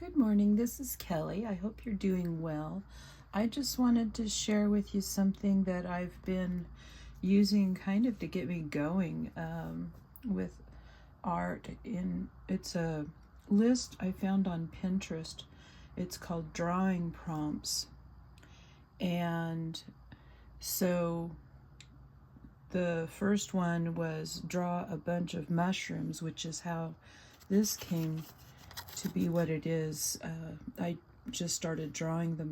Good morning, this is Kelly. I hope you're doing well. I just wanted to share with you something that I've been using kind of to get me going with art. It's a list I found on Pinterest. It's called Drawing Prompts. And so the first one was draw a bunch of mushrooms, which is how this came to be what it is. I just started drawing the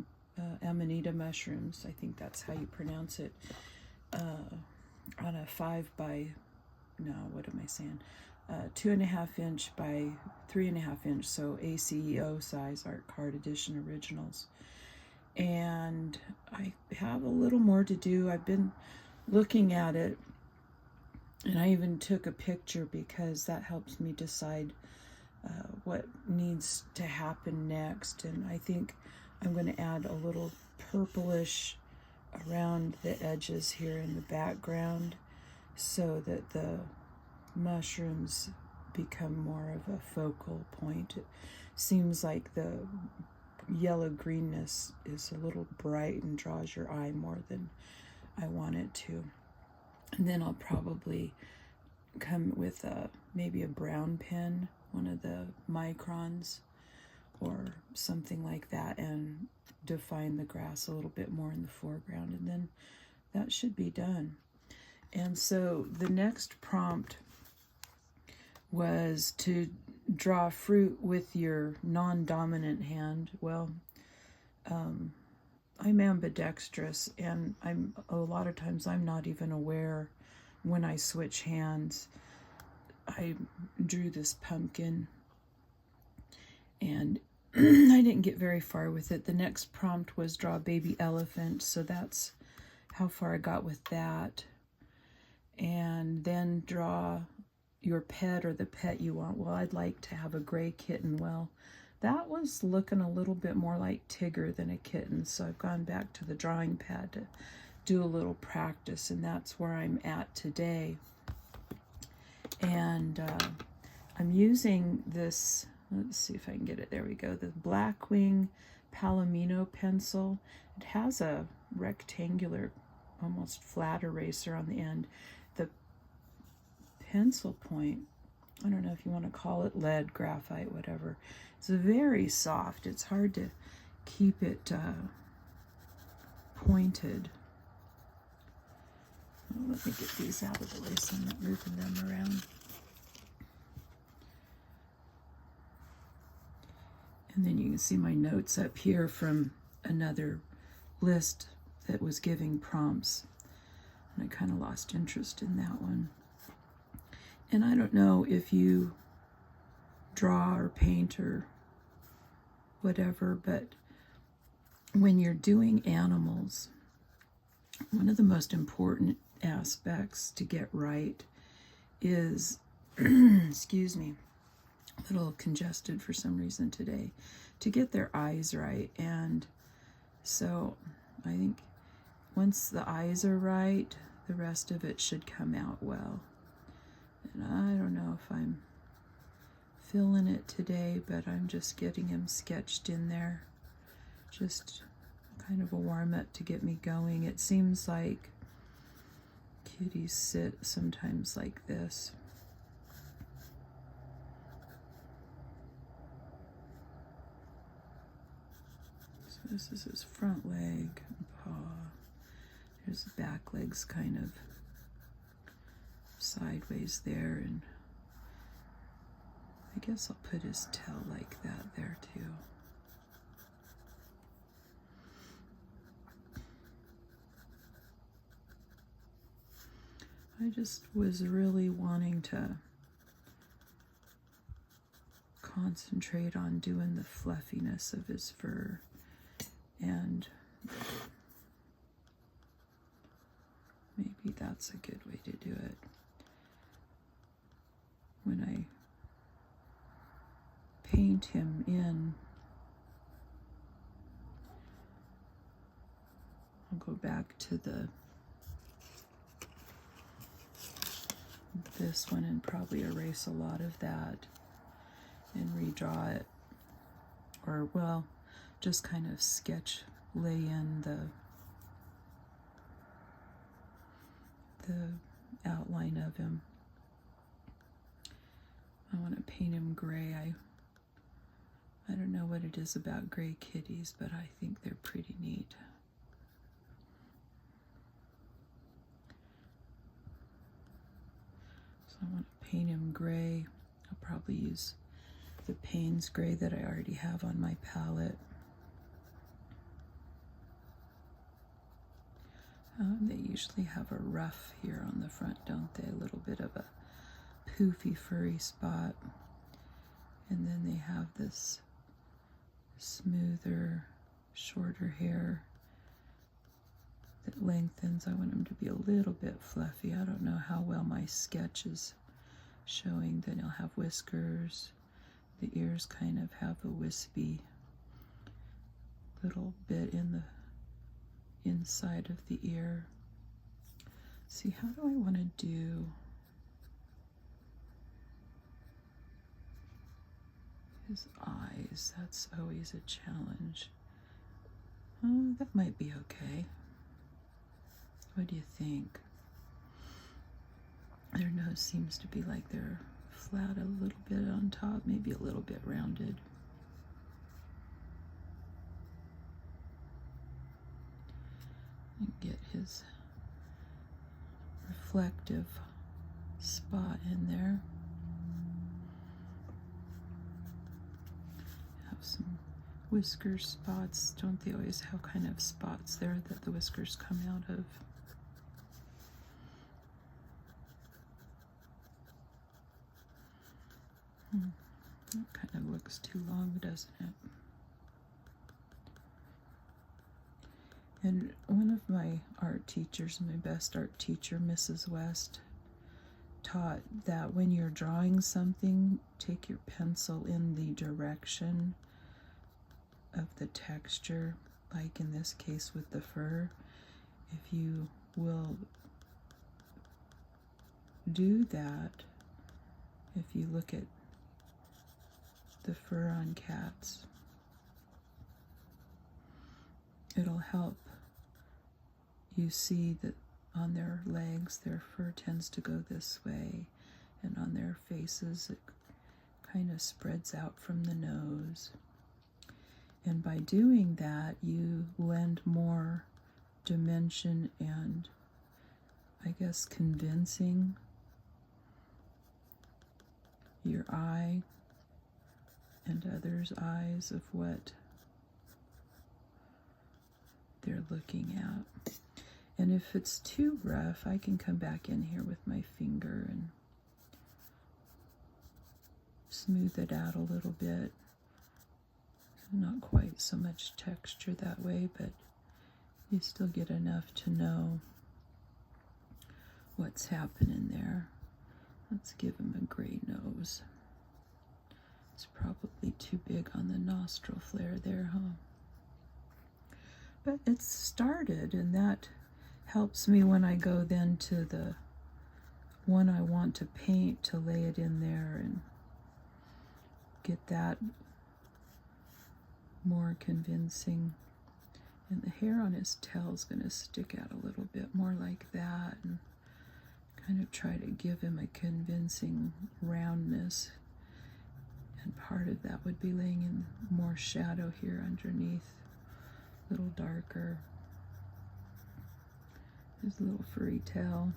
amanita mushrooms. I think that's how you pronounce it. On a 2.5 inch by 3.5 inch, so ACEO size art card edition originals. And I have a little more to do. I've been looking at it, and I even took a picture because that helps me decide what needs to happen next. And I think I'm going to add a little purplish around the edges here in the background so that the mushrooms become more of a focal point. It seems like the yellow greenness is a little bright and draws your eye more than I want it to. And then I'll probably come with maybe a brown pen, one of the microns or something like that, and define the grass a little bit more in the foreground, and then that should be done. And so the next prompt was to draw fruit with your non-dominant hand. Well, I'm ambidextrous, and a lot of times I'm not even aware when I switch hands. I drew this pumpkin and I didn't get very far with it. The next prompt was draw a baby elephant, so that's how far I got with that. And then draw your pet or the pet you want. Well, I'd like to have a gray kitten. Well, that was looking a little bit more like Tigger than a kitten, so I've gone back to the drawing pad to do a little practice, and that's where I'm at today. And I'm using this, let's see if I can get it, there we go, the Blackwing Palomino pencil. It has a rectangular, almost flat eraser on the end. The pencil point, I don't know if you want to call it lead, graphite, whatever, it's very soft. It's hard to keep it pointed. Let me get these out of the way so I'm not moving them around. And then you can see my notes up here from another list that was giving prompts. And I kind of lost interest in that one. And I don't know if you draw or paint or whatever, but when you're doing animals, one of the most important aspects to get right is, excuse me, a little congested for some reason today, to get their eyes right. And so I think once the eyes are right, the rest of it should come out well. And I don't know if I'm feeling it today, but I'm just getting them sketched in there. Just kind of a warm-up to get me going. It seems like kitties sit sometimes like this. So this is his front leg and paw. There's the back legs kind of sideways there, and I guess I'll put his tail like that there too. I just was really wanting to concentrate on doing the fluffiness of his fur, and maybe that's a good way to do it. When I paint him in, I'll go back to this one and probably erase a lot of that and redraw it or well, just kind of sketch, lay in the outline of him. I want to paint him gray. I don't know what it is about gray kitties, but I think they're pretty neat. So I want to paint him gray. I'll probably use the Payne's gray that I already have on my palette. They usually have a ruff here on the front, don't they? A little bit of a poofy, furry spot. And then they have this smoother, shorter hair that lengthens. I want them to be a little bit fluffy. I don't know how well my sketch is showing. Then he'll have whiskers. The ears kind of have a wispy little bit in the inside of the ear. See, how do I want to do his eyes? That's always a challenge. Oh, that might be okay. What do you think? Their nose seems to be like they're flat a little bit on top, maybe a little bit rounded. And get his reflective spot in there. Have some whisker spots. Don't they always have kind of spots there that the whiskers come out of? That kind of looks too long, doesn't it? And one of my art teachers, my best art teacher, Mrs. West, taught that when you're drawing something, take your pencil in the direction of the texture, like in this case with the fur. If you will do that, if you look at the fur on cats, it'll help you see that on their legs, their fur tends to go this way, and on their faces, it kind of spreads out from the nose. And by doing that, you lend more dimension and, I guess, convincing your eye and others' eyes of what they're looking at. And if it's too rough, I can come back in here with my finger and smooth it out a little bit. Not quite so much texture that way, but you still get enough to know what's happening there. Let's give him a gray nose. It's probably too big on the nostril flare there, huh? But it's started, and that helps me when I go then to the one I want to paint, to lay it in there and get that more convincing. And the hair on his tail is going to stick out a little bit more like that, and kind of try to give him a convincing roundness. And part of that would be laying in more shadow here underneath, a little darker. His little furry tail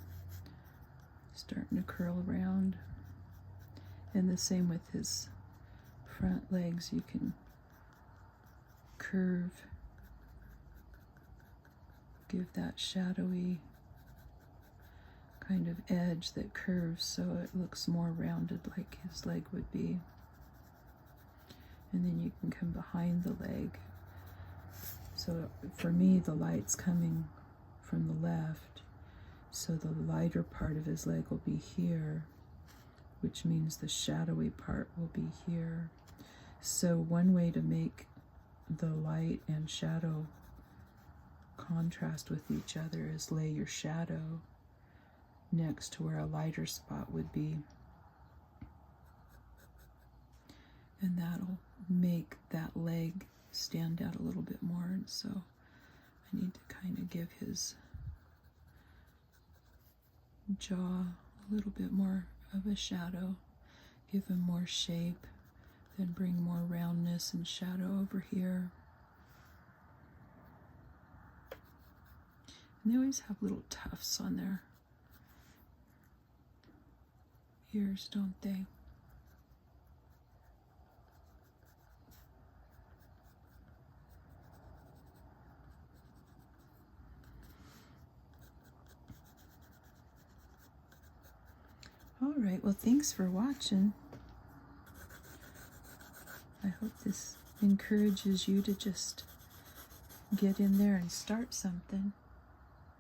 starting to curl around. And the same with his front legs. You can curve, give that shadowy kind of edge that curves so it looks more rounded like his leg would be. And then you can come behind the leg. So for me, the light's coming from the left, so the lighter part of his leg will be here, which means the shadowy part will be here. So one way to make the light and shadow contrast with each other is lay your shadow next to where a lighter spot would be. And that'll make that leg stand out a little bit more, and so I need to kind of give his jaw a little bit more of a shadow, give him more shape, then bring more roundness and shadow over here. And they always have little tufts on their ears, don't they? All right, well, thanks for watching. I hope this encourages you to just get in there and start something.